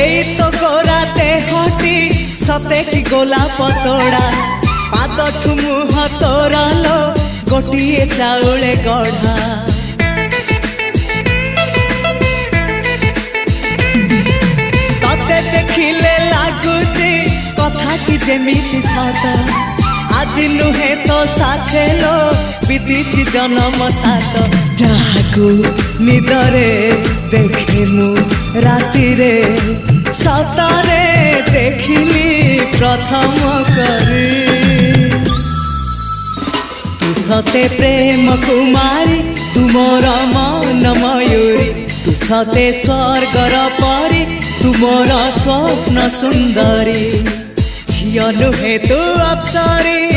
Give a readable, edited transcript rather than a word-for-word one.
एई तो गोरा देहटी सते कि गोलाप तोड़ा पाद मुह तोरा लो गोटिए चाउले गढ़ा तते देखिले लागुची कथाटी जेमिति सत आज नुहे तो साथे लो बीतीची जन्म सात जहाकू निदरे देखे मु राति रे सतरे देखिली प्रथम करी तू सते प्रेम कुमारी तू मोर मन मयूरी तू सते स्वर्गर परी तू मोर स्वप्न सुंदरी झियो नुहे तू अप्सरी।